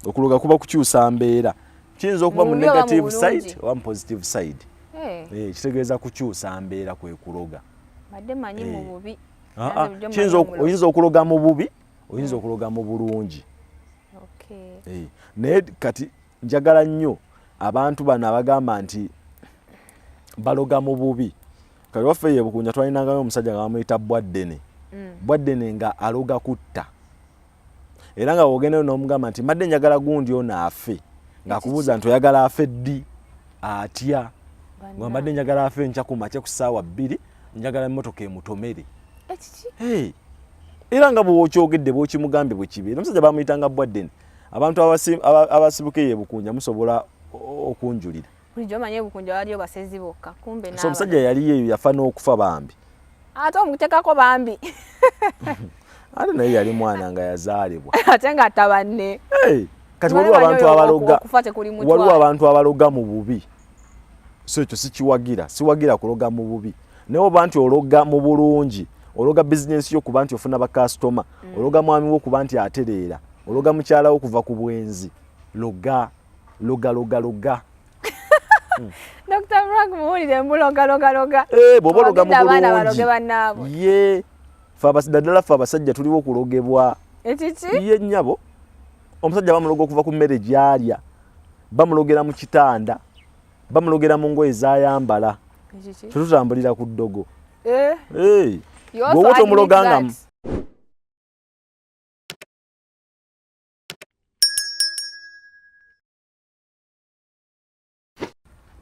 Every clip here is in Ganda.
okuloga kuba kukyusa mbeera kiyinza okuba mu negative side oba mu positive side kitegeeza kukyusa mbeera kwe kuloga badde manyi mu bubi oyinza okuloga mu bubi oyinza okuloga mu bulungi naye kati njagala nnyo abantu bano abagamba nti baloga mu bubi kati waffe ye Bukunya twalinangayo omusajja nga bamuyita Bwaddene nga aloga kutta era nga wogendeyo n'omugamba nti madde njagala gundi ono afe ng'akubuuza nti oyagala afe ddi atya nga madde njagala afe nkya ku makya ku ssaawa 2 njagala emmotoka emutomere era nga bw'okyogedde bw'okimugambye bwe kibeera omusajja bamuyitanga Bwaddene abantu abasibuka ye Bukunya musobola okunjulira bulijjo manye Bukunya waliyo basezi bokka kumbe so omusajja yali yeeyo yafa n'okufa bambi ate omutekako bambi ate naye yali mwana nga yazaalibwa ate nga tabanne kati waliwo abantu abaloga mu bubi so ekyo siwagira kuloga mu bubi naye oba nti ologa mu bulungi ologa bizinesi yo kuba nti ofuna bakasitoma ologa mwami wo kuba nti atereera ologa mukyala wo kuva ku bwenzi loga Dr. Frank muwulire mbuloga bw'oba ologa mu bulungi ye ddala ffe abasajja tuliwo okulogebwa ye nnyabo omusajja bamuloga okuva ku mmere gy'alya bamulogera mu kitanda bamulogera mu ngoye z'ayambala tetutambulira ku ddogo bw'oba tomuloganga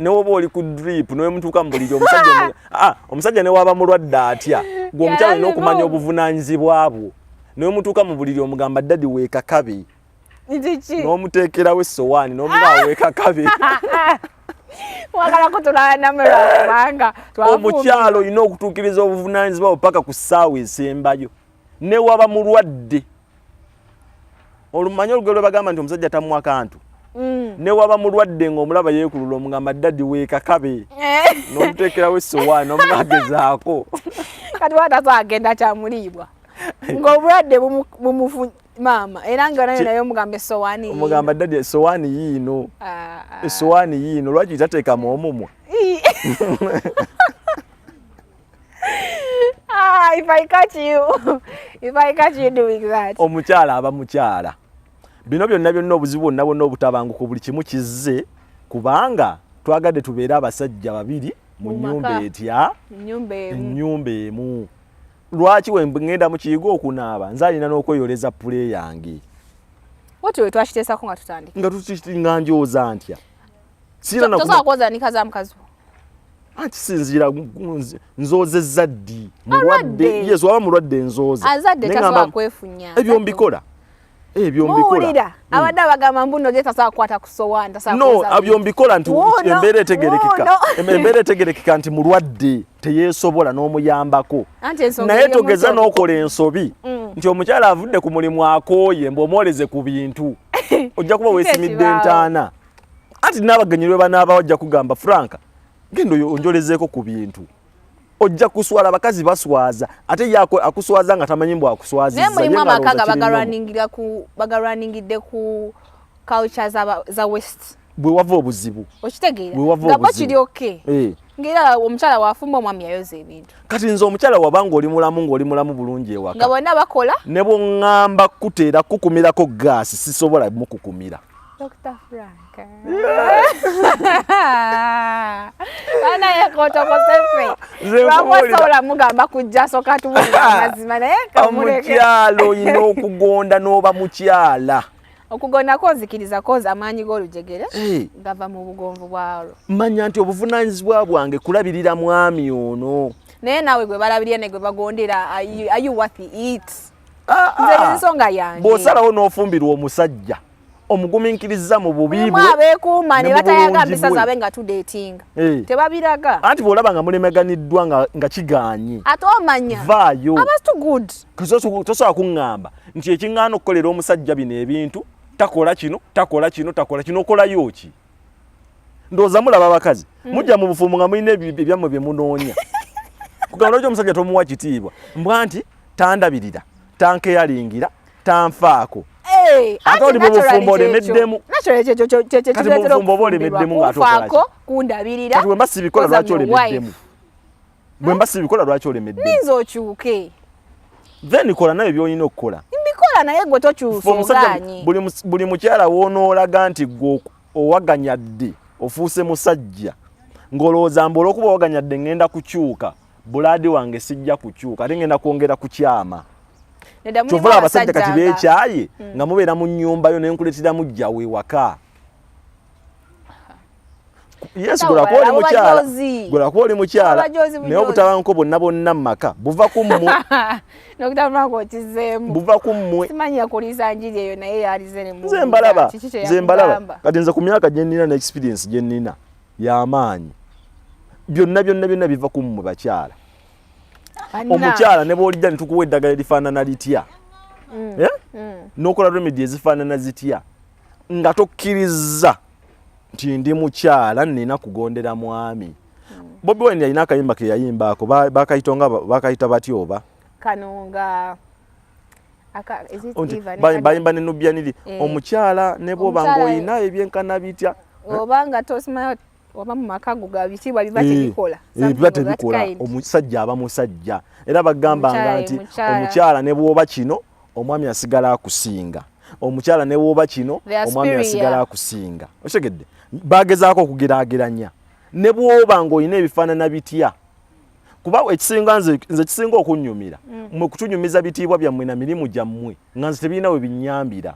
newoba oli ku drip nowe mutuuka mu buliri omusajja newaba mulwadde atya gwe omukyala olina okumanya obuvunanyizibwa bwo newe mutuuka mu buliri omugamba ddadi weekakabe n'omuteekerawo essowaani n'omugamba weekakabe omukyala olina okutuukiriza obuvunanyizibwa bwo paka ku ssaawa esembayo newaba mulwadde olumanye olugero lwe bagamba nti omusajja tamuwa kantu newaba mulwadde ng'omulaba yeekulula omugamba ddadi weekakabe n'omuteekerawo essowaani n'omugagezaako kati wataso agenda kyamuliibwa ng'obulwadde maama era nga nayo nayo omugamba essowaani omugamba ddadi essowaani yiino essowaani yiino lwaki tateekamu omumwa if I catch you doing that omukyala aba mukyala bino byonna obuzibu bwonna obutabanguko buli kimu kizze kubanga twagadde tubeere abasajja babiri mu nnyumba etya ennyumba emu lwaki we ngenda mu kiyigo okunaaba nze alina n'okweyoleza pule yange wati we twakiteesako nga tutandika nga tukitinga njooza ntya tosobola kwozanika za mukazi kisinziira nzoozezza ddi mulwadde yesu waba mulwadde nzooza azadde tasobola kwefunya ebyo mbikola muwulira abadde abagamba mbuno gye tasobola kukwata ku sowaani ebyo mbikola nti embeera etegerekeka nti mulwadde teyeesobola n'omuyambako naye togeza n'okola ensobi nti omukyala avudde ku mulimu akooye mbw'omwoleze ku bintu ojja kuba weesimidde entaana anti n'abagenyi lwe banaaba ojja kugamba Franka genda onjolezeeko ku bintu ojja kuswala abakazi baswaza ate ye akuswaza nga tamanyi mbw akuswazizza naye mulimu amaka nga bagalwaningidde ku culture za west bwe wava obuzibu okitegeera nga bakiri oke ng'era omukyala wafumba omwami yayoza ebintu kati nze omukyala wabanga oli mulamu bulungi ewaka nga bonna bakola ne bw'oŋŋamba kuteera kukumirako gaasi sisobola mukukumira Dr. Frank. Ana yekotokosefe. Lwakosobola mugamba kujja soka tumuga amazima naye kamuleke. Omukyala olina okugonda n'oba mukyala. Okugonda konzikiriza koza amaanyi g'olujegere gava mu bugonvu bwalo. Manya nti obuvunanyizibwa bwange kulabirira mwami ono. Naye nawe gwe balabirira ne gwe bagondera are you worth it? Nze nsonga yange. Bw'osalawo n'ofumbirwa omusajja. Omuguminkiriza mu bubibu abeekuuma ne batayaga mpisa zabe nga tudeetinga tebabiraga anti bw'olaba nga mulemeganiddwa nga kiganye ate omanya vaayo abastu good tosobola kuŋŋamba nti ekiŋŋaana okukolera omusajja bino ebintu takola kino okolayo ki ndowooza mulaba abakazi mujja mu bufumu nga mulina ebyammwe bye munoonya kugamba lwaki omusajja tomuwa kitiibwa mbwa nti tandabirira tankeyalingira tanfaako ate oli bufumbo olemeddemu kati bufumbo oba olemeddemu ng'atokolaki kundabirira kati bwemba sibikola lwaki olemeddemu bwemba sibikola lwaki olemeddemu ninza okyuke then kola nayo byolina okukola mbikola naye gwe tokyusa oganye buli mukyala woonoolaga nti gwe owaganyadde ofuuse musajja ng'olowooza mbu olw'okuba owaganyadde ngenda kukyuka bulaadi wange sijja kukyuka ate ngenda kwongera kukyama kyovula abasajja kati beekyaye nga mubeera mu nnyumba yo naye nkuleetera mujja we waka yes gwolako oli mukyala naye obutabanko bonna bonna mu maka buva ku mmwe buva ku mmwe nze mbalaba kati nze ku myaka gye nnina ne experience gye nnina y'amaanyi byonna biva ku mmwe bakyala omukyala ne bw'olijja ne tukuwa eddagala lifaanana litya n'okola remedi ezifaanana zitya nga tokkirizza nti ndi mukyala nina kugondera mwami Bobi Wine yalina akayimba ke yayimbaako bakayita batya oba kanonga bayimba ne Nubya niri omukyala ne bw'oba ng'olina ebyenkana bitya oba nga tosimayo oba mu maka go ga bitibwa biba tebikola omusajja aba musajja era bagambanga nti omukyala ne bw'oba kino omwami asigala akusinga omukyala ne bw'oba kino omwami asigala akusinga otegedde bagezaako okugeraageranya ne bw'oba ng'olina ebifaanana bitya kuba ekisinga nze kisinga okunnyumira mwe kutunyumiza bitiibwa byammwe na mirimu gyammwe nga nze tebirina we binnyambira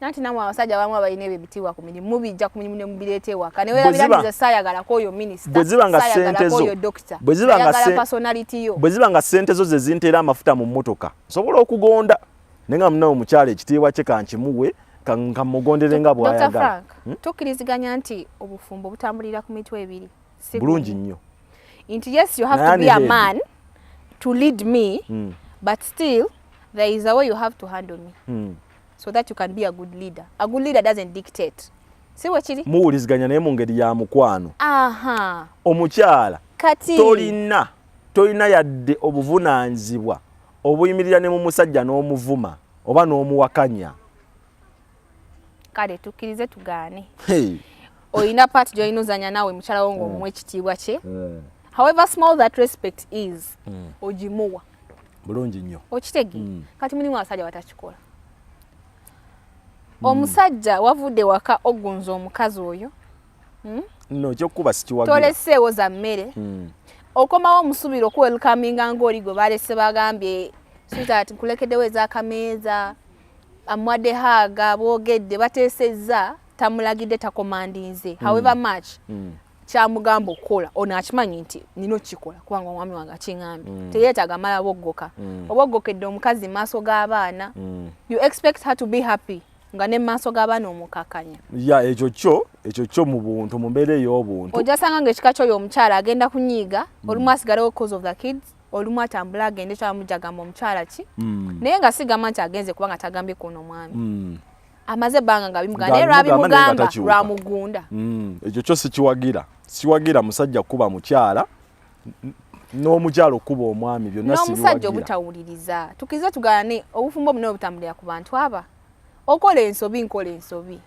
nanti namwe abasajja abamu abalina ebyo ebitiibwa ku mirimu mubijja ku mirimu ne mubireeta ewaka ne weerabira saayagalako oyo minisita saayagalako oyo dokita ayagala personality yo bwe ziba nga ssente zo ze zinteera amafuta mu mmotoka nsobola okugonda naye nga munawe omukyala ekitiibwa kye kankimuwe kamugondere nga bw'ayagala tukkiriziganya nti obufumbo butambulira ku mitwe ebiri bulungi nnyo nti yes you have to be a man to lead me but still there is a way you have to handle me so that you can be a good leader. A good leader doesn't dictate. See what chiri? Muwuliziganya naye mu ngeri ya mukwano. Aha. Omukyala kati tolina yadde obuvunanyizibwa obuyimirira ne mu musajja n'omuvuma oba n'omuwakanya. Kale tukkirize tugaane. Oyina part gy'oyinuzanya naawe mukyala wo ng'omuwa ekitiibwa kye. However small that respect is, ogimuwa. Bulungi nnyo. Okitege. Kati mulimu abasajja batakikola. Omusajja wavudde waka ogunza omukazi oyo no kyokuba sikiwagira toleseewo za mmere okomawo omusubiro okuwelkaminga ng'oli gwe balese bagambye sweetheart nkulekeddewo ez'akameeza amwadde haaga boogedde bateesezza tamulagidde takomandinze however much kyamugamba okukola ono akimanyi nti nina okukikola kubanga omwami wange akiŋŋambye teyeetaaga mala boggoka oba oggokedde omukazi mu maaso g'abaana you expect her to be happy nga ne maaso g'abaana omukakanya ya ekyo kyo mu buntu mu mbeera ey'obuntu ojasanga ng'ekika ky'oyo omukyala agenda kunyiiga olumu asigalewo cause of the kids olumu atambula agende kyamujja gamba omukyala ki naye nga sigamba nti agenze kubanga tagambye kuno mwami amaze ebbanga nga bimugamba naye lwabimugamba lwamugunda ekyo kyo sikiwagira musajja kuba mukyala n'omukyala okuba omwami byonna sibiwagira n'omusajja obutawuliriza tukirize tugaane obufumbo buno obutambulira ku bantu aba okola ensobi nkola ensobi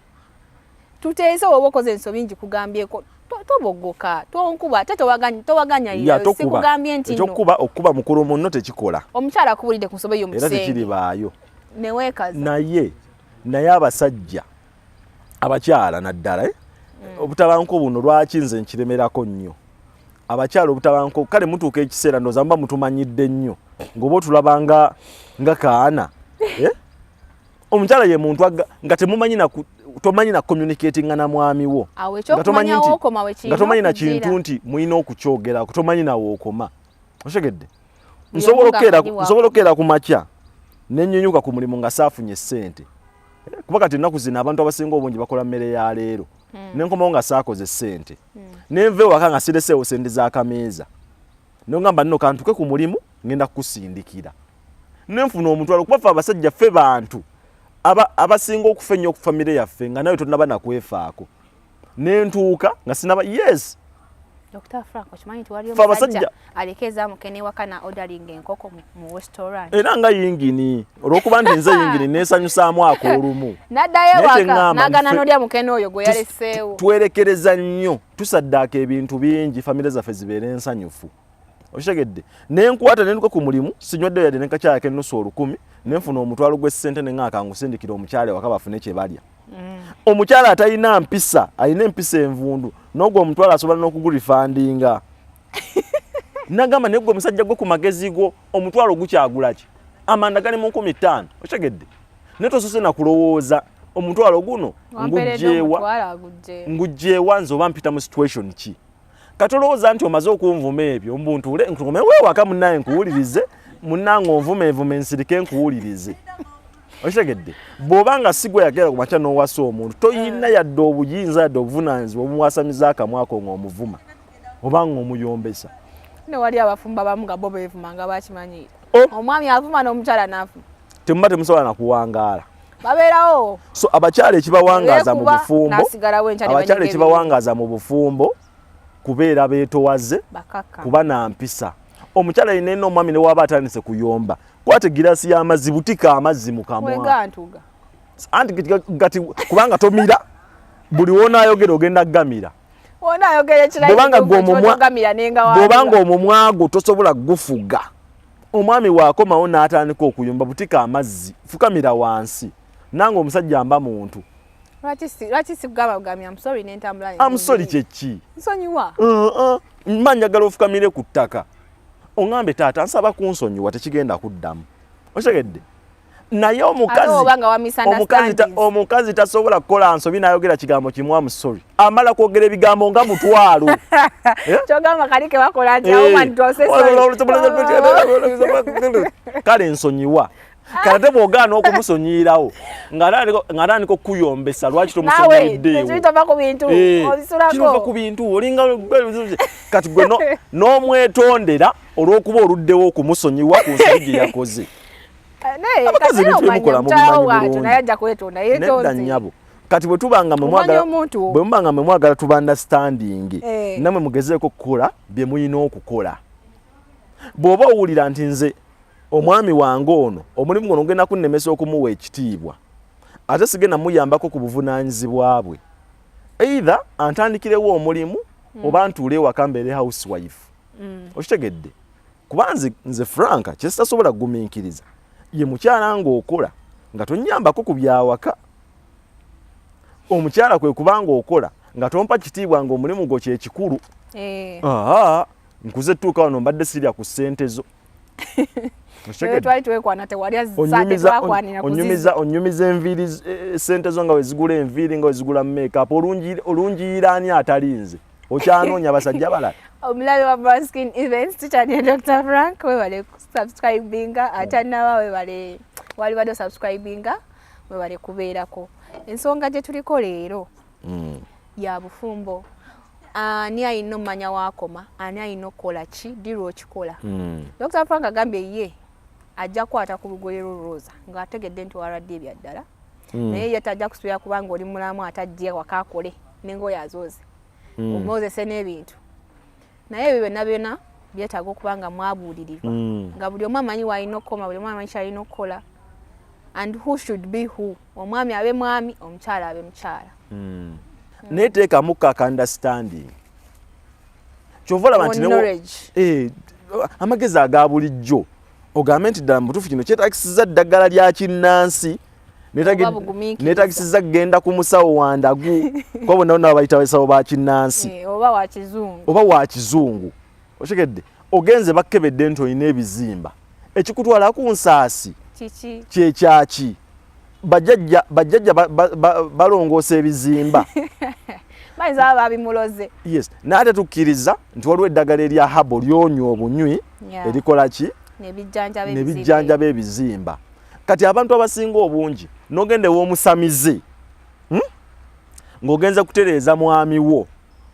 tuteese oba okoze ensobi njikugambyeko tobogoka tonkuba ate towaganya sikugambye nti okuba mukulu munno tekikola omukyala akubulidde ku nsobi y'omusenge era tekiribaayo neweekaza naye abasajja abakyala naddala obutabanko buno lwaki nze nkiremerako nnyo abakyala obutabanko kale mutuuka ekiseera ndooza muba mutumanyidde nnyo ng'oba otulabanga nga kaana omukyala ye muntu nga tomanyi na communicating na mwami wo nga tomanyi na kintu nti mulina okukyogera tomanyi nawe okoma otegedde nsobola okukeera ku makya nennyunyuka ku mulimu nga saafunye ssente kuba kati ennaku zino abantu abasinga obungi bakola mmere ya leero nenkomawo nga saakoze ssente nenva ewaka nga sireseewo sente z'akameeza nongamba nno kantuke ku mulimu ngenda kukusindikira nenfuna omutwalo kuba ffe abasajja ffe bantu abasinga okufa ennyo ku famire yaffe nga nawe tonaba nakwefaako nentuuka nga sinaba yes Dr. Frank okimanyi nti waliyo omusajja alekeza mukene wakana ordering enkoko mu restaurant era nga yingini olwokuba nti nze yingini neesanyusaamu ak'olumu naddayo waka n'agana n'olya mukene oyo gwe yaleseewo twerekereza nnyo tusaddaaka ebintu bingi famire zaffe zibeere ensanyufu okitegedde nenkwata nenduka ku mulimu sinyweddeyo yadde nekakyayako ennusu 1,000 nenfuna omutwalo gw'essente neŋŋaaka ngusindikira omukyala waka bafune kye balya omukyala atalina mpisa alina empisa envundu n'ogwo omutwala asobola n'okugulifandinga nagamba naye gwe omusajja gwe ku magezi go omutwalo gukyagula ki amanda gali mu 15,000 okitegedde naye tosose nakulowooza omutwalo guno ngugjeewa nze oba mpita mu situation ki katolowooza nti omaze okunvuma ebyo mbuntuule nkume weewaka munnaye nkuwulirize munnange onvumeevume ensirike nkuwulirize okitegedde bw'obanga sigwe yagera ku makya n'owasa omuntu toyina yadde obuyinza yadde obuvunaanyizibwa obumuwasamiza akamwa ako ng'omuvuma oba ng'omuyombesa newali abafumba bamu nga bo beevuma nga bakimanyiira omwami avuma n'omukyala n'afuma temuba temusobola nakuwangaala babeerawo so abakyala ekibawangaaza mu bufumbo abakyala ekibawangaaza mu bufumbo kubeera beetowaze kuba na mpisa omukyala yina eno omwami ne waba atandise kuyomba kwate girasi y'amazzi butika amazzi mu kamwa anti gati kubanga tomira buli wonaayogera ogenda kugamira bw'obanga omumwago tosobola gufuga omwami waakomawo n'atandika okuyomba butika amazzi fukamira wansi nange omusajja mba muntu lwaki sigamba bugambi amusori n'entambula amusori kyeki nsonyiwa mba njagala ofukamire ku ttaka oŋŋambe taata nsaba kunsonyiwa tekigenda kuddamu okitegedde naye omukazi tasobola kukola nsobi n'ayogera kigambo kimu amusori amala kwogera ebigambo nga mutwalo kyogamba kali ke bakola nti kale nsonyiwa kalate bw'ogaana okumusonyiirawo ng'atandika okukuyombesa lwaki tomusonyiyiddekiriva ku bintu olinga kati gwe n'omwetondera olw'okuba oluddewo okumusonyiwa ku nsobi gye yakoze abakazi ebintu byemukola mubimanyi bulungi nnyabo kati bwe mubanga mwe mwagala tuba understanding namwe mugezeeko okukola bye muyina okukola bw'oba owulira nti nze omwami wange ono omulimu guno ngenda kunnemesa okumuwa ekitiibwa ate sigenda muyambako ku buvunaanyizibwa bwe either antandikirewo omulimu oba ntuule ewaka mbeere housewife okitegedde kuba nze Franka kyesitasobola kugumiikiriza ye mukyala ng'okola nga tonyambako ku byawaka omukyala kwe kubanga okola nga tompa kitiibwa ng'omulimu gwo kyekikulu nkuze tuuka wano mbadde sirya ku ssente zo onyumiza enviiri sente zo nga wezigula enviiri nga wezigula makeup olungiiraani atalinze okyanoonya basajja balala omulabi wa Brown Skin Events tukyali Dr. Frank webale subscribinga atanaba webale wali bado subscribinga webale kubeerako ensonga gye tuliko leero ya bufumbo ani ayina omumanya wakoma ani ayina okukola ki diri okikola Dr. Frank agambye ye ajja kukwata ku lugoye lw'Roza ng'ategedde nti waradde ebyaddala naye ye tajja kusuubira kubanga oli mulamu atajje wakaakole n'engoye azooze omwozese n'ebintu naye ebyo byonna byetaaga okuba nga mwabuulirirwa nga buli omu amanyi waalina okukoma buli omu amanyi kyalina okukola and who should be who omwami abe mwami omukyala abe mukyala naye teekamu kaka understanding kyova olaba nti amagezi aga bulijjo ogambe nti ddala mubutuufu kino kyetagisiza ddagala lya kinnansi neetagisiza kgenda ku musawo wandagu kuba bonna bonna babayita basawo ba kinnansi oba wa kizungu okitegedde ogenze bakkebedde nti olina ebizimba ekikutwala ku nsaasi kyekyaki bajjajja balongoosa ebizimba bayinza babimuloze yes naate tukkiriza nti waliwo eddagala erya habo lyonywa obunywi erikola ki nebijjanjaba ebizimba kati abantu abasinga obungi n'ogende w'omusamize ng'ogenza kutereeza mwami wo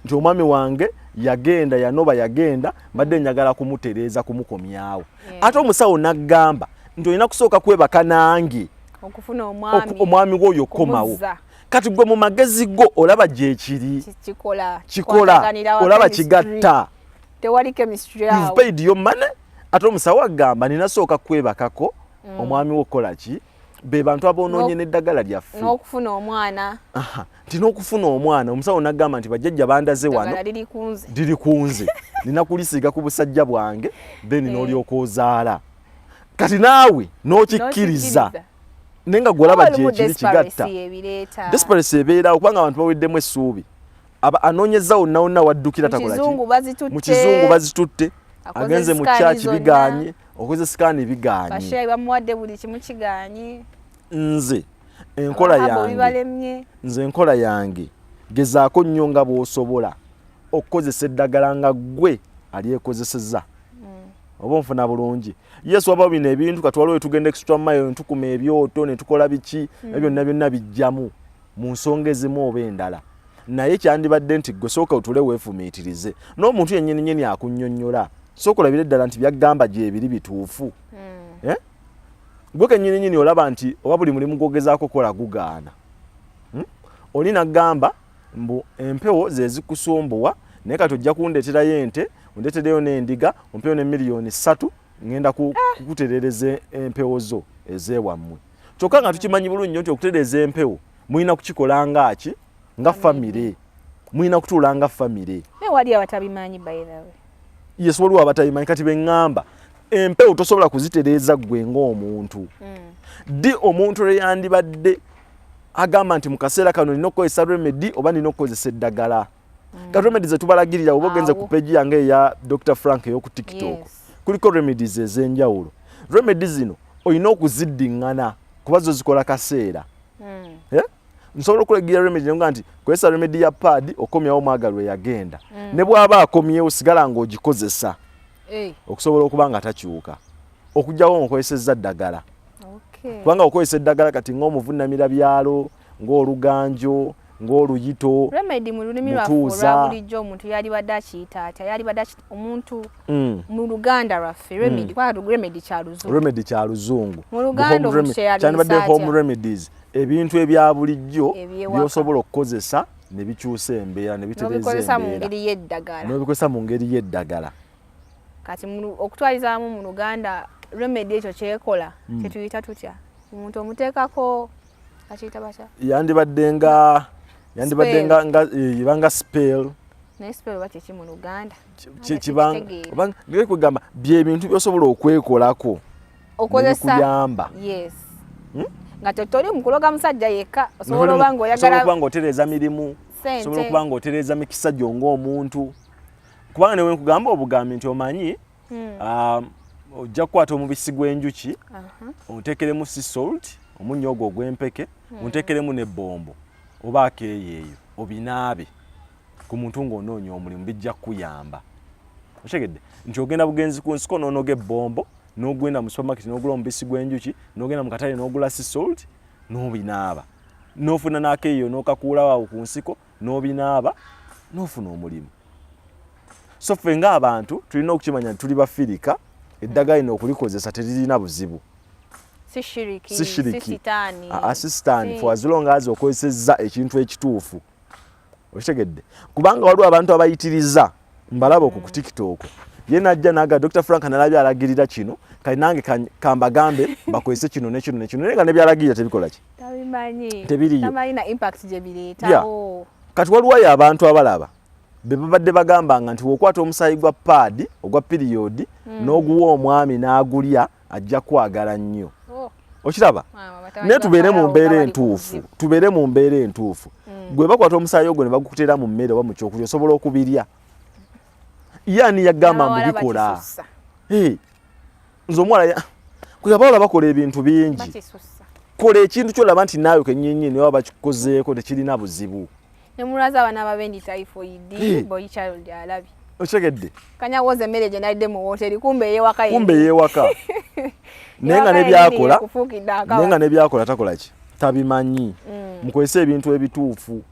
nti omwami wange yagenda yanoba yagenda mbadde njagala kumutereeza kumukomyawo ate omusawo n'aggamba nti olina kusooka kwebaka nange okufuna omwami wo oyo komawo kati gwe mu magezi go olaba gye kiri kikola olaba kigatta tewali chemistry awo you've paid your money ate omusawo agamba ninasooka kwebakako omwami wokola ki be bantu abonoonye n'eddagala lyaffe n'okufuna omwana nti n'okufuna omwana omusawo n'agamba nti bajjajja bandaze wano liri kunze nina kulisiiga ku busajja bwange then n'olyoka ozaala kati naawe n'okikkiriza naye nga gwolaba gyekiri kigatta desperate ebeerawo kubanga abantu baweddemu essuubi anoonyeza wonna wonna waddukira takola ki mu kizungu bazitutte agenze mu kyaki biganye okoze sikaani biganye bamuwadde buli kimu kiganye nze enkola yange gezaako nnyo nga bw'osobola okukozesa eddagala nga ggwe alyekozeseza oba nfuna bulungi yesu waba bino ebintu katwala we tugenda extra mile ntukuma ebyoto ne tukola biki byonna byonna bijjamu mu nsonga ezimu oba endala naye kyandibadde nti gwe sooka otule weefumiitirize n'omuntu yennyini nnyini akunnyonnyola sooka olabira eddala nti byagamba gye ebiri bituufu gwe kennyini nnyini olaba nti oba buli mulimu gwogezaako kola gugaana oli nagamba mbu empewo ze zikusumbuwa naye kati ojja kundeeterayo ente ondeetereyo n'endiga ompewo ne miliyoni 3 ngenda kukuterereza empewo zo ezeewammwe kyokka nga tukimanyi bulungi nnyo nti okutereza empewo mulina kukikola ngaki nga famire mulina kutuula nga famire wali abatabimanyi bayirawe yesu waliwo abatabimanyi kati beŋŋamba empewo tosobola kuzitereeza gwe ng'omuntu ddi omuntu lwe yandibadde agamba nti mu kaseera kano nina okukozesa remedy oba nina okukozesa eddagala kati remedy ze tubalagirira oba ogenze ku peegi yange eya Dr. Frank ey'oku TikTok kuliko remedies ez'enjawulo remedy zino olina okuziddiŋŋana kuba zo zikola kaseera nsobola okulegira remedy nga nti kozesa remedy ya pad okomyawo omwagalwa eyagenda ne bw'aba akomyewo sigala ng'ogikozesa okusobola okuba nga takyuka okugyawo ng'okozesezza ddagala kubanga okozesa eddagala kati ng'omuvunamira byalo ng'oluganjo ng'oluyito remedy mu lulimi lwa bulijjo omuntu yalibadde akiyita atya yalibadde omuntu mu Luganda lwaffe remedy kya luzungu mu Luganda kyandibadde home remedies ebintu ebya bulijjo by'osobola okukozesa ne bikyusa embeera ne bitereza embeera n'obikozesa mu ngeri y'eddagala kati okutwalizaamu mu Luganda remedy ekyo kyekola kyetuyita tutya omuntu omuteekako akiyita batya yandibadde nga ibanga spell naye spell bati ki mu Luganda ngere kugamba byebintu byosobola okwekolako okuyamba nga totoli mukuloga musajja yekka osobola okuba ng'oyagala okuba ng'otereeza mirimu osobola okuba ng'otereeza mikisa gyo ng'omuntu kubanga newe nkugamba obugambi nti omanyi ojja kukwata omubisi gw'enjuki oteekeremu sea salt omunnyo ogwo ogw'empeke onteekeremu n'ebbombo oba akeeyeeyo obinaabe ku muntu ng'onoonya omulimu bijja kukuyamba otegedde nti ogenda bugenzi ku nsiko n'onoga ebbombo n'ogenda mu supermarket n'ogula omubisi gw'enjuki n'ogenda mu katale n'ogula sea salt n'obinaaba n'ofuna n'akeeyeeyo n'okakuulawo awo ku nsiko n'obinaaba n'ofuna omulimu so ffe ng'abantu tulina okukimanya nti tuli bafirika eddagala lino okulikozesa teririna buzibu si shiriki asisitaani for as long as okozesezza ekintu ekituufu okitegedde kubanga waliwo abantu abayitiriza mbalaba ku TikTok ye najja naga Dr. Frank nalabye alagirira kino kali nange kambagambe bakozese kino nekino naye nga nebyalagirira tebikola ki tebiriyo impact gye bireetawo kati waliwo abantu abalaba be babadde bagambanga nti wokwata omusaayi gwa pad ogwa period n'oguwa omwami n'agulya ajja kwagala nnyo okiraba naye tubeere mu mbeera entuufu gwe bakwata omusaayi ogwo ne bagukutera mu mmere oba mu kyokulya osobola okubirya yani yagamba mubikola nze omuwala kwegabawala bakola ebintu bingi kola ekintu kyolaba nti naawe kennyinyi niwe bakikozeeko tekirina buzibu nemulaza abana babendi typhoid boy child alabi otegedde kanya woze mmere gye nalidde mu hoteli kumbe yeewaka naye nga nebyakola takola ki tabimanyi mukozesa ebintu ebituufu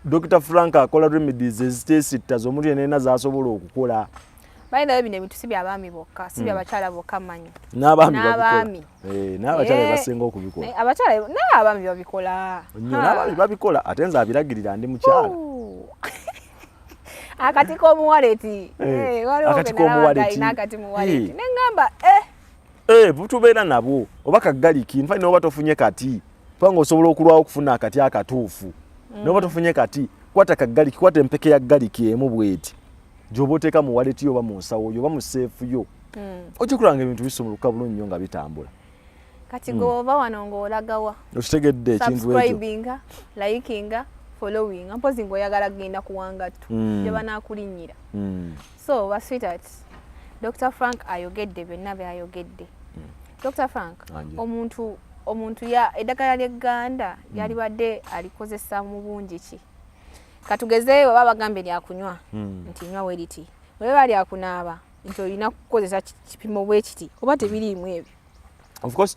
Dr. Frank akola remedies ezitesittaza omuntu yenna z'asobola okukola Bayina bino ebintu si by'abaami bokka, si by'abakyala bokka manyi. N'abaami. N'abakyala basinga okubikola. Abakyala n'abaami babikola. N'abaami babikola ate nze abiragirira ndi mukyala. Akati k'omuwaleti. Akati k'omuwaleti. N'akati muwaleti. N'engamba butubeera nabwo oba kaggaliki nfa n'oba tofunye kati. Panga osobola okulwawo okufuna akati akatuufu. N'oba tofunye kati kwata kaggaliki kwata empeke ya ggaliki emu bweti. Gy'oba oteeka mu waleti yo oba mu nsawo yo oba mu seefu yo. Okikulanga ebintu bisumuluka bulungi nnyo nga bitambula. Kati gwoba wano ng'olagawa. Okitegedde ekintu ekyo. Subscribinga, likinga, following. Mpozi ng'oyagala kugenda kuwangattu. Gye banaakulinnyira. So, sweetheart, Dr. Frank ayogedde byonna by'ayogedde. Dr. Frank, omuntu eddagala ly'egganda yalibadde alikozesa mu bungi ki? Katugezeeyo baba bagambe lyakunywa nti nywa weriti. Bwe bali akunaaba nti olina kukozesa kipimo bwe kiti oba tebiriimu ebyo. Of course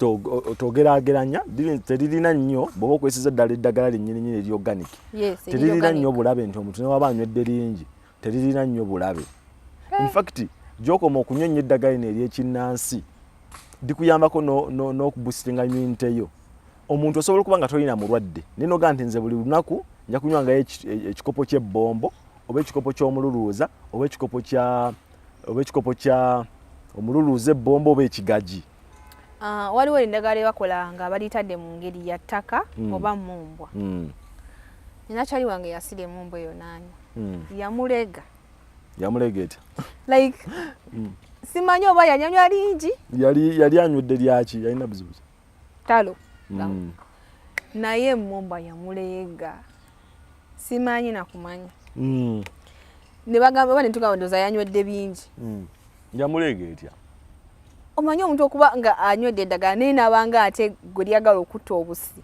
togeraageranya teririna nnyo bw'oba okwesiza ddala eddagala lyennyini ery'organic. Teririna nnyo bulabe nti omuntu newaba anywedde lingi teririna nnyo bulabe. In fact gy'okoma okunywa ennyo eddagala lino ery'ekinnansi dikuyambako n'okubustinga immunity yo. Omuntu osobola okuba nga tolina mulwadde naye n'ogaa nti nze buli lunaku nja kunywangayo ekikopo ky'ebbombo oba ekikopo ky'omululuuza oba ekikopo kya omululuuza ebbombo oba ekigaji. Waliwo eddagala bakola nga balitadde mu ngeri ya ttaka oba mumbwa. Ninakyali wange yasira emumbwa eyo n'anywa. Yamulega etya? Like simanyi oba yanyanywa lingi. Yali anywedde lyaki? Yalina buzibuzi? Talo. Naye emumbwa yamulega. Simanyi nakumanya. Ne bagamba bane tugamba ndoza yanywedde bingi. Yamulega etya? Omanyi omuntu okuba nga anywedde eddagala naye n'abanga ate gwe lyagala okutta obusi.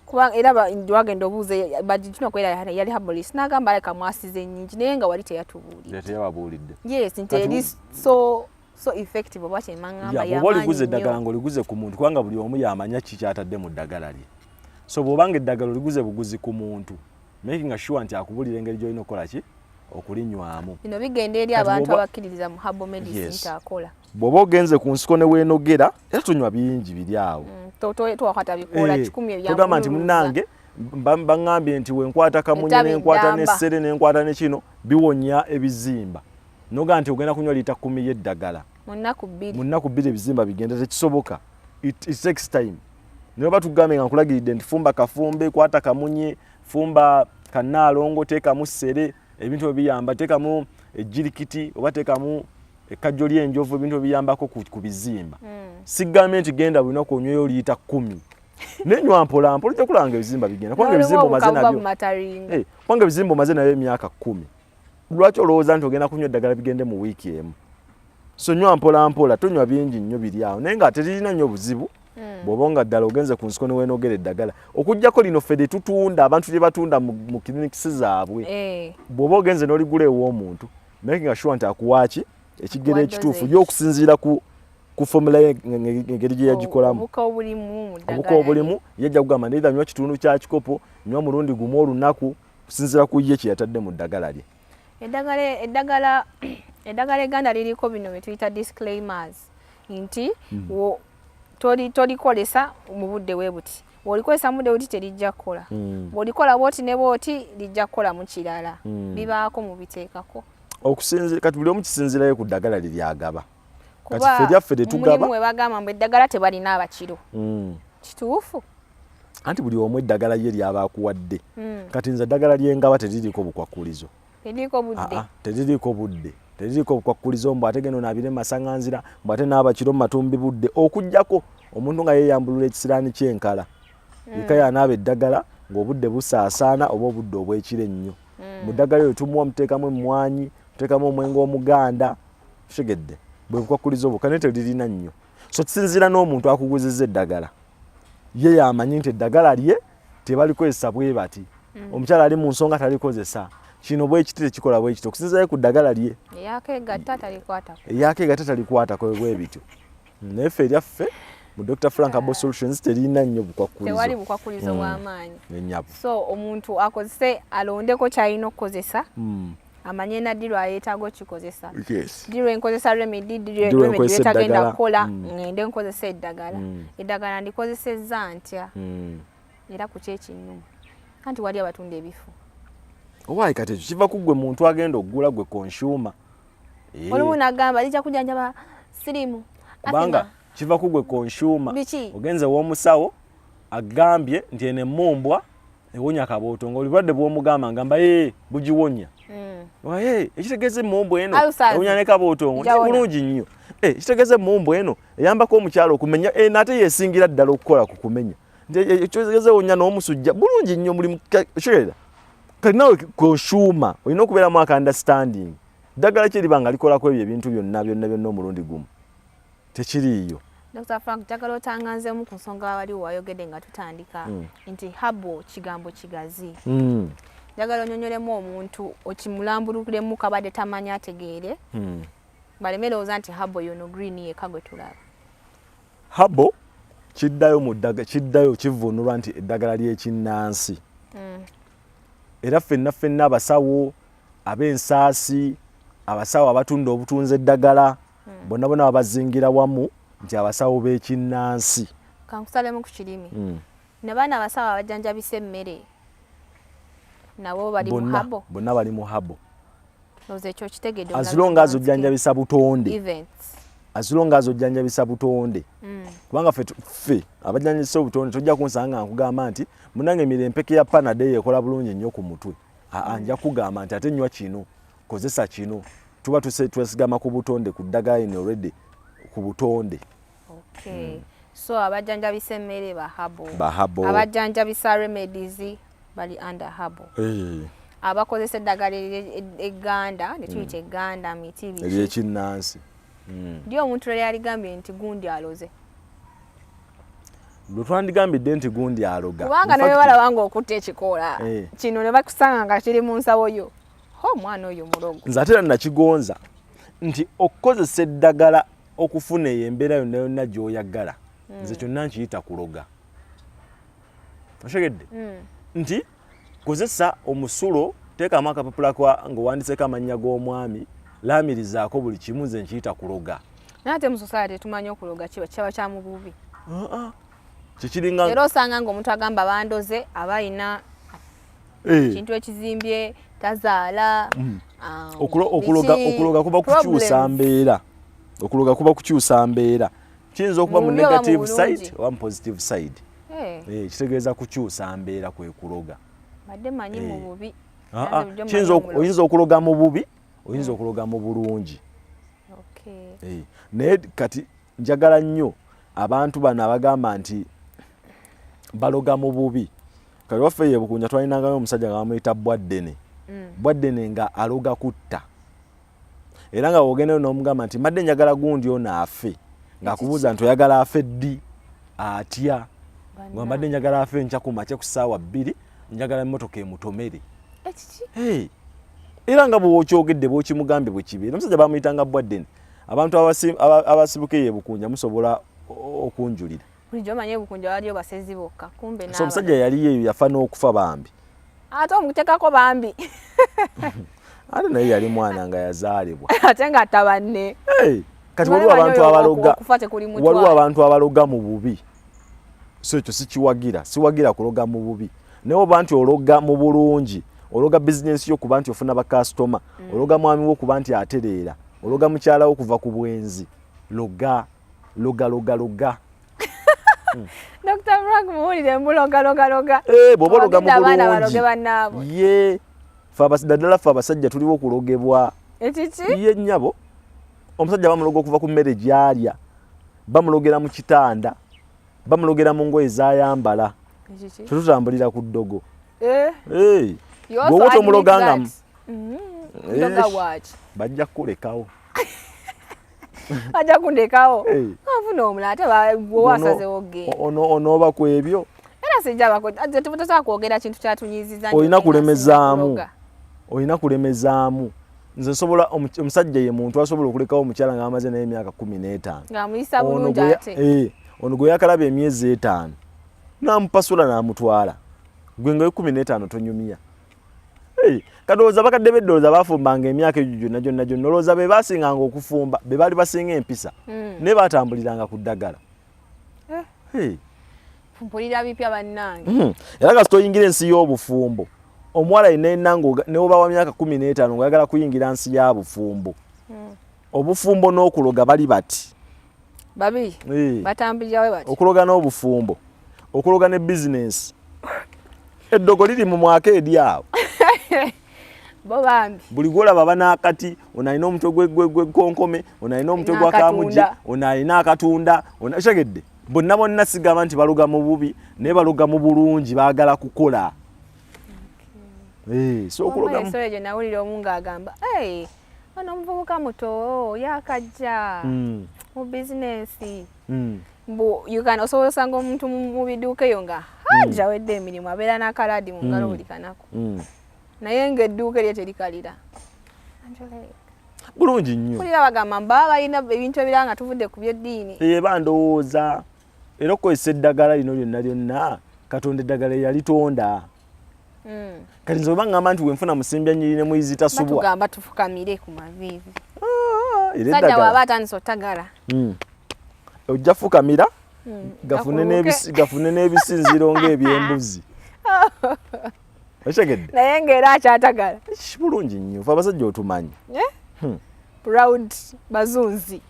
Kuba era wagenda obuuze badituna kwera yali habolisi n'agamba aleka mwasize nnyingi naye nga wali teyatubuulidde. Teyababuulidde. Yes, nti eri so effective oba kyemangamba yamanyi. Bw'oba oliguze eddagala ng'oliguze ku muntu kubanga buli omu yamanya ki kyatadde mu ddagala lye. So bw'obanga eddagala oliguze buguzi ku muntu making sure nti akubuulira engeri gy'olina okukola ki okulinywamu. Bino bigenda eri abantu abakkiririza mu herbal medicine takola. Bw'oba ogenze ku nsiko ne weenogera era tunywa bingi biri awo. Twakata bikola 10 ebya. Tugamba nti munnange baŋŋambye nti wenkwata kamunye nenkwata n'essere nenkwata ne kino biwonya ebizimba. Noga nti ogenda kunywa lita 10 y'eddagala. Mu nnaku 2 ebizimba bigenda tekisoboka. It takes time. Naye batugambe nga nkulagiridde nti fumba kafumbe kwata kamunye fumba kanaalongo teekamu ssere ebintu ebiyamba teekamu ejjirikiti oba teekamu ekkajjo ly'enjovu ebintu ebiyambako ku bizimba. Sigambye nti genda buli lunaku onyweyo liita 10. Nenywa mpola mpola ojja kulanga ebizimba bigenda kubanga ebizimba omaze nabyo. Kubanga ebizimba omaze nabyo emyaka 10. Lwaki olowooza nti ogenda kunywa eddagala bigende mu wiiki emu? So nywa mpola mpola tonywa bingi nnyo biri awo naye nga teririna nnyo buzibu. Bw'oba nga ddala ogenze ku nsiko ne weenogera eddagala okuggyako lino ffe lye tutunda abantu lye batunda mu clinics zaabwe. Bw'oba ogenze n'oligula ew'omuntu making sure nti akuwaaki ekigero ekituufu y'okusinziira ku formula engeri gye yagikolamu. Obuko obulimu yajja kugamba nti nywa kitundu kya kikopo nywa mulundi gumu olunaku kusinziira ku ye kye yatadde mu ddagala lye. Eddagala egganda liriko bino bye tuyita disclaimers nti tolikolesa mu budde bwe buti. Bw'olikozesa mu budde buti terijja kukola. Bw'olikola bwoti ne bwoti lijja kukola mu kirala. Bibaako mu biteekako. Okusinziira kati buli omu kisinziirayo ku ddagala lye lyagaba. Kati ffe lyaffe lye tugaba. Mulimu we bagamba mbu eddagala tebalina abakiro. Kituufu. Anti buli omu eddagala ye lyaba akuwadde. Kati nze eddagala ly'engaba teririiko bukwakkulizo. Teririiko budde. Teririiko bukwakkulizo mbu ate genda onaabire masaŋŋanzira mbu ate n'abakiro mu matumbi budde okuggyako omuntu nga yeeyambulula ekisiraani ky'enkala. Eka y'anaaba eddagala ng'obudde busaasaana oba obudde obw'ekiro ennyo. Mu ddagala eryo tumuwa muteekamu emmwanyi muteekamu omwenge omuganda kitegedde bwe bukwakkulizo obwo kane teririna nnyo. So kisinziira n'omuntu akuguzizza eddagala ye yamanyi nti eddagala lye tebalikozesa bwe bati. Omukyala ali mu nsonga talikozesa kino bwe kiti tekikola bwe kiti okusinziira ku ddagala lye eyakeegatta talikwatako bwe bityo. Naye ffe eryaffe mu Dr. Frank Herbal Solutions terina nnyo bukwakkulizo. Tewali bukwakkulizo bw'amaanyi. So omuntu akozese alondeko kyalina okukozesa amanyena diro ayetago kikozesa yes diro enkozesa remedy diro remedy yetagenda kola ngende enkozesa eddagala eddagala ndikozesezza ntya era ku kyekinnuma anti wali abatunda ebifu owaayi kati kiva kugwe muntu agenda okugula gwe consumer olumu nagamba lijja kujanjaba sirimu kubanga kiva kugwe consumer ogenze w'omusawo agambye nti ene mumbwa ewonya kabooto ng'olibadde bw'omugamba ngamba bugiwonya ekitegeeza mumbwa eno ewonya ne kabooto nti bulungi nnyo ekitegeeza mumbwa eno eyambako omukyalo okumenya nate yeesingira ddala okukola ku kumenya nti ekitegeeza ewonya n'omusujja bulungi nnyo mulimu kirera kati nawe consumer olina okubeeramu aka understanding ddagala kyeriba nga likolako ebyo ebintu byonna omulundi gumu tekiriiyo. Dr. Frank jagala otanganzemu ku nsonga wali wayogedde nga tutandika nti habo kigambo kigazi jagala onyonyolemu omuntu okimulambulukiremu kabadde tamanya ategeere balemerowooza nti habo yono green yeka gwe tulaba habo kiddayo mu ddagala kiddayo kivvuunulwa nti eddagala ly'ekinnansi era ffenna abasawo ab'ensaasi abasawo abatunda obutunzi eddagala bonna babazingira wamu nti abasawo b'ekinnansi kankusalemu ku kirimi ne baana abasawo abajjanjabisa emmere nabo bali mu habo bonna bali mu habo noze ekyo kitegedde azilonga azojjanjabisa butonde azilonga azojjanjabisa butonde kubanga ffe abajjanjabisa obutonde tojja kunsanga nkugamba nti munange empeke ya panade yekola bulungi nnyo ku mutwe nja kugamba nti ate nnywa kino kozesa kino tuba twesigama ku butonde ku ddagala ino already ku butonde. Okay. So abajjanjabisa emmere bahabo abajjanjabisa remedies bali under habo abakozesa eddagala egganda ne tuyita egganda miti eby'ekinnansi ndio omuntu lwe yaligambye nti gundi aloze lwe twandigambidde nti gundi aloga kubanga nawe balabanga okutta ekikoola kino ne bakusanga nga kiri mu nsawo yo mwana oyo mulogo nze ate era nakigonza nti okukozesa eddagala okufuna eyo embeera yonna yonna gy'oyagala nze kyonna nkiyita kuloga otegedde nti kozesa omusulo teekamu akapapula ng'owandiseko amannya g'omwami laamirizaako buli kimu nze nkiyita kuloga naye ate mu society tumanyi okuloga kiba kya mu bubi kikiringa era osanga ng'omuntu agamba bandoze aba ayina ekintu ekizimbye tazaala okuloga kuba kukyusa mbeera okuloga kuba kukyusa mbeera kiyinza okuba mu negative side oba mu positive side kitegeeza kukyusa mbeera kwe kuloga badde manyi mu bubi oyinza okuloga mu bubi oyinza okuloga mu bulungi naye kati njagala nnyo abantu bano abagamba nti baloga mu bubi kati waffe ye Bukunya twalinangayo omusajja nga bamuyita bwaddene nga aloga kutta era nga wogendeyo n'omugamba nti madde njagala gundi ono afe ng'akubuuza nti oyagala afe ddi atya nga madde njagala afe nkya ku makya ku ssaawa 2 njagala emmotoka emutomere era nga bw'okyogedde bw'okimugambye bwe kibeera omusajja bamuyitanga bwaddene abantu abasibuke ye Bukunya musobola okunjulira bulijjo manye Bukunya waliyo basezi bokka kumbe n'abantu omusajja yali yeeyo yafa n'okufa bambi ate omutekako bambi ate naye yali mwana nga yazaalibwa ate nga tabanne kati waliwo abantu abaloga mu bubi so ekyo siwagira kuloga mu bubi naye oba nti ologa mu bulungi ologa bizinensi yo kuba nti ofuna bakasitoma ologa mwami wo kuba nti atereera ologa mukyala wo kuva ku bwenzi loga Dr. Frank muwulire mbuloga bw'oba ologa mu bulungi ddala ffe abasajja tuliwo okulogebwa ye nnyabo omusajja bamuloga okuva ku mmere gy'alya bamulogera mu kitanda bamulogera mu ngoye z'ayambala tetutambulira ku ddogo bw'oba tomuloganga bajja kukulekawo bajja kundekawo afuna omula ate bwowasazewo genda onooba ku ebyo era sijja tutasobola kwogera kintu kyatunyiziza olina kulemezaamu nze nsobola omusajja ye muntu asobola okulekawo omukyala ng'amaze naye emyaka 15 ng'amuyisa bulungi ate ono gwe yakalaba emyezi 5 n'amupasula n'amutwala gwe nga 15 tonyumya kadooza bakadde beddooza bafumbanga emyaka egyo gyonna noloza be basinganga okufumba be bali basinga empisa ne batambuliranga ku ddagala. Mpulira bipya bannange. Era kasita oyingira ensi y'obufumbo omuwala yenenango ne oba wa myaka 15 ng'ayagala kuyingira nsi ya bufumbo. Obufumbo n'okuloga bali bati. Babiri. Batambulira we bati. Okuloga n'obufumbo. Okuloga ne business. Eddogo liri mu mwaka edi awo. Bo bambi. Buli gwolaba banakati, onalina omutwe gw'ekonkome, onalina omutwe gwa kamuji, onalina akatunda, onashagedde. Bonna sigamba nti baluga mu bubi, naye baluga mu bulungi baagala kukola. So okuloga mu. Soyeje nawulira omunga agamba, ono omuvubuka muto yakajja mu business. You can also osanga omuntu mu biduuka eyo nga hajja wedde emirimu abeera n'akalaadi mu ngalo buli kanako. Naye ng'edduuka lye terikalira. Bulungi nnyo. Kulira bagamba baba balina ebintu ebirala nga tuvudde ku by'eddiini. Bandowooza era okukozesa eddagala lino lyonna Katonda eddagala yalitonda. Kati nze bangamba nti wenfuna musimbya nnyiri ne muyizita subwa. Batugamba tufukamire ku maviivi. Sajja waba atandise ottagala. Ojja fukamira gafune n'ebisinziro ng'ebyembuzi. Oshagedde. Naye ng'era akyatagala. Bulungi nnyo fe abasajja otumanyi. Proud bazunzi.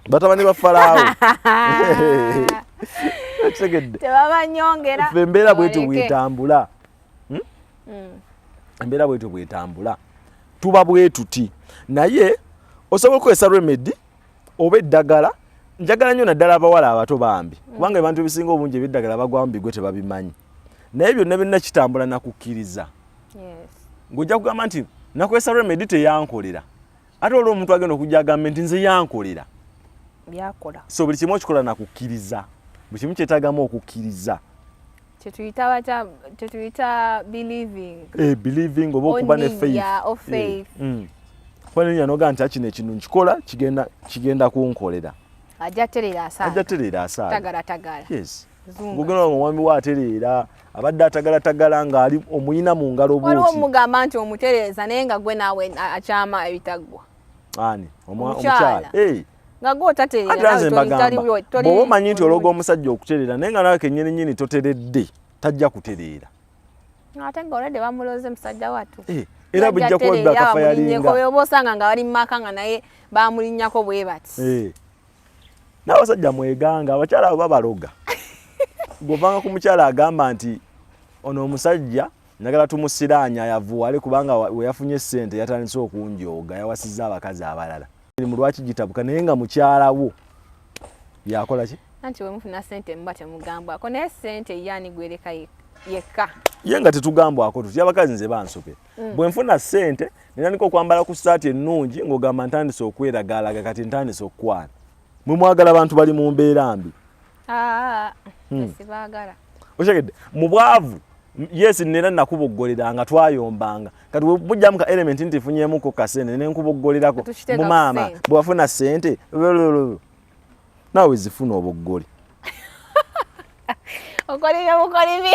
Batabani ba Falaawo. Oshagedde. Tebabanyongera. Ffe embeera bwetu bwetambula. Embeera bwetu bwetambula. Tuba bwe tuti. Naye osobola okukozesa remedy oba eddagala. Njagala nnyo naddala abawala abato bambi. Kubanga abantu ebisinga obungi eby'eddagala bagwamu bigwe tebabimanyi. Naye byonna byonna kitambula nakukkiriza. Ng'ojja kugamba nti nakozesa remedy teyankolera. Ate olwo omuntu agenda okujja agamba nti nze yankolera. Byakola. So buli kimu okikola nakukkiriza. Buli kimu kyetaagamu okukkiriza. Kyetuyita believing. Believing oba okuba ne faith. Of faith. Kwani noga nti kino ekintu nkikola kigenda kunkolera. Ajja terera asaala. Tagala. Yes. Ngugeno omwami wa aterera abadde atagala ng'ali omuyina mu ngalo bwoti. Waliwo omugamba nti omutereeza naye nga gwe naawe akyama ebitaggwa. Ani? Omukyala. Nga gwe otatereera. Bw'oba omanyi nti ologa omusajja okutereera naye nga nawe kennyini toteredde tajja kutereera. Ate ng'olwedde bamuloze musajja wattu. Era bujja kuba bakafa yalinga. Oba osanga nga bali mu maka nga naye bamulinnyako bwe bati. N'abasajja mweganga abakyala abo babaloga. Govanga ku mukyala agamba nti ono omusajja njagala tumusiraanya yavuwale kubanga we yafunye ssente yatandise okunjoga yawasizza abakazi abalala. Mu lwaki gitabuka naye nga mukyala wo yakola ki? Anti we mufuna ssente muba temugambwako naye ssente yaani gwereka yekka. Ye nga tetugambwako tuti abakazi nze bansopera. Bwe nfuna ssente nina niko okwambala ku ssaati ennungi ng'ogamba ntandise okweragaalaga kati ntandise okukwana. Mwe mwagala abantu bali mu mbeera mbi. Sibaagala. Oshagedde mu bwavu yes nera nakuboggolera nga twayombanga kati bujjamu ka element nti funyemuko kasene ne nkuboggolerako mu maama bwafuna ssente nawe zifuna oboggoli. Okolibi.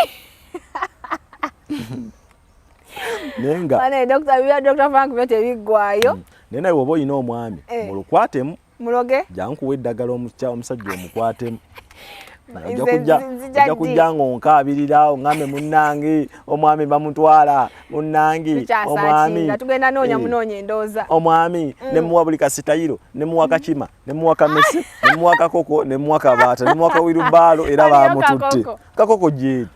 Nenga. Bane Dr. Frank bete biggwayo. Nena wobo ino omwami mulukwatemu. Muloge. Jankuwa eddagala omusajja omukwatemu. Ojja kujja ng'onkaabirira ongambe munnange omwami bamutwala munnange omwami tugenda noonya munoonya endooza omwami ne muwa buli kasitayiro ne muwa kakima ne muwa kamesi ne muwa kakoko ne muwa kabaata ne muwa kawirubaalo era baamututte kakoko jeeri.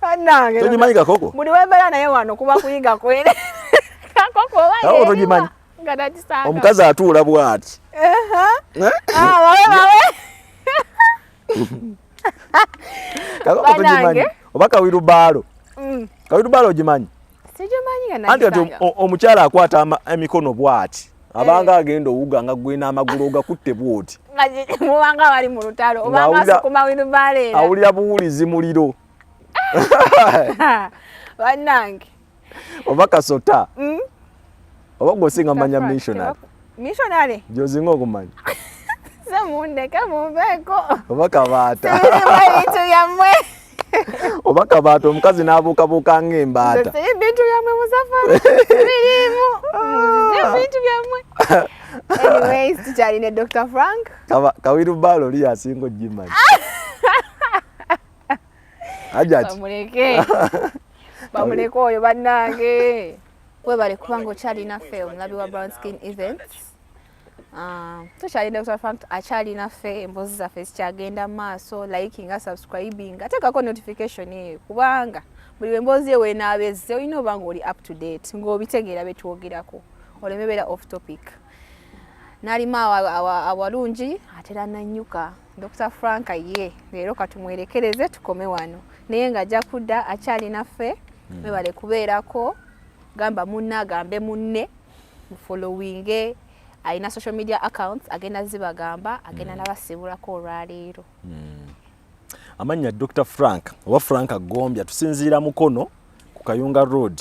Bannange togimanyi kakoko buli wembeera naye wano kuba kuyiga kwere kakoko togimanyi omukazi atuula bw'ati. Kakoko togimanyi oba kawirubaalo. Kawirubaalo ogimanyi? Sigimanyi anti ati omukyala akwata emikono bw'ati abanga agenda owuga nga gwena amagulu ogakutte bw'oti mubanga bali mu lutalo obanga asukuma wirubaalo era awulira buwulizi muliro. Bannange oba kasota oba gwosinga manya missionary gyozinga okumanyi semundeke mumbeeko oba kabaata ebintu byammwe Obaka bato omukazi n'abuukabuuka ng'embaata. Ebintu byamwe musafari birimu. Ebintu byamwe. Anyways, tukyalina Dr. Frank. Kawiru balo li asingo Jimani. Ajati. Bamuleke oyo bannange. Webale kubanga okyalina ffe omulabi wa Brown Skin Events. Tukyalina Dr. Frank akyalina ffe emboozi zaffe zikyagenda maaso, liking nga subscribing ateekako notification eyo kubanga buli emboozi ewe enaabezze olina oba nga oli up to date ng'obitegeera betwogerako oleme beera off topic. Nalima awalungi atera nanyuka Dr. Frank ye leero katumwerekereze tukome wano naye nga ajja kudda akyalina ffe webale kubeerako gamba munne agambe munne mufollowinge. Aina social media accounts agenda zibagamba agenda nabasibulako olwaleero. Amanya Dr. Frank oba Frank Agombya tusinziira mukono ku Kayunga Road.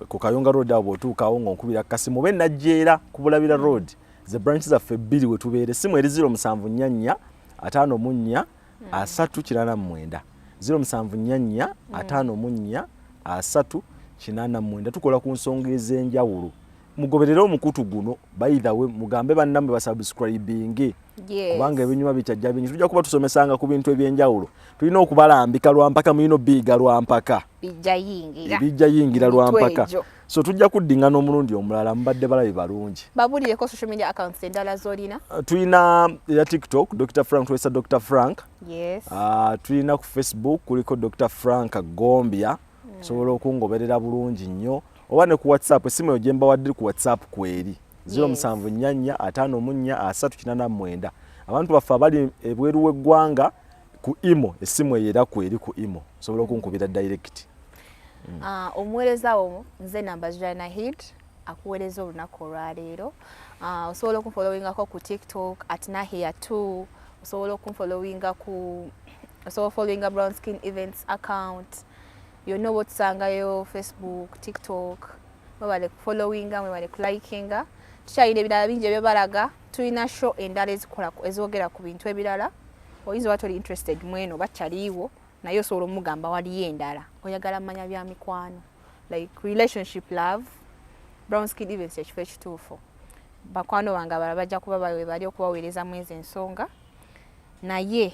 Ku Kayunga Road abo tuukawo ng'onkubira kasimu be najjeera ku Bulabira Road. The branches zaffe bbiri we tubeere simu eri 074 54 389 074 54 389 tukola ku nsonga ez'enjawulo. Mugoberere omukutu guno by the way mugambe bannamwe basubscribing kubanga ebinyuma bikyajja bingi tujja kuba tusomesanga ku bintu ebyenjawulo tulina okubalambika lwampaka muyino biga lwampaka bijja yingira lwampaka so tujja kuddingana omulundi omulala mbadde balabi balungi babulireko social media accounts endala zolina tulina ya TikTok Dr. Frank twesa Dr. Frank yes tulina ku Facebook kuliko Dr. Frank Agombya sobola okungoberera bulungi nnyo oba ne ku WhatsApp esimu yojemba wadde ku WhatsApp kweri 074 abantu baffe abali ebweru w'eggwanga ku imo esimu eyera kweri ku imo sobola okunkubira direct. Omuweereza wo nze namba Jana Hit akuweereza olunaku olwaleero. Osobola okunfollowingako ku TikTok @nahia2 osobola okunfollowinga ku followinga Brown Skin Events account. You know what sangayo Facebook, TikTok. Mwebale followinga, mwebale likinga. Tukyalina ebirala bingi ebyebalaga. Tulina show endala ezogera ku bintu ebirala. Oyinza oba toli interested mweno bakyaliiwo naye osobola omugamba waliyo endala. Oyagala mmanya bya mikwano. Like relationship love. Brown Skin Events ekifo ekituufu. Bakwano bange abalala bajja kuba bali okubaweereza mwezi ensonga. Naye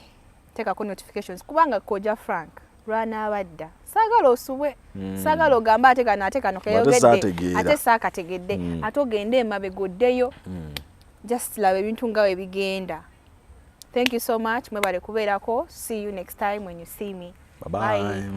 teekako notifications kubanga Koja Frank. Rwana abadda sagala osubwe sagala ogamba ate kano kayogedde ate saakategedde ate ogende emabe goddeyo just love ebintu ngawe bigenda. Thank you so much mwebale kubeerako. See you next time when you see me. Bye.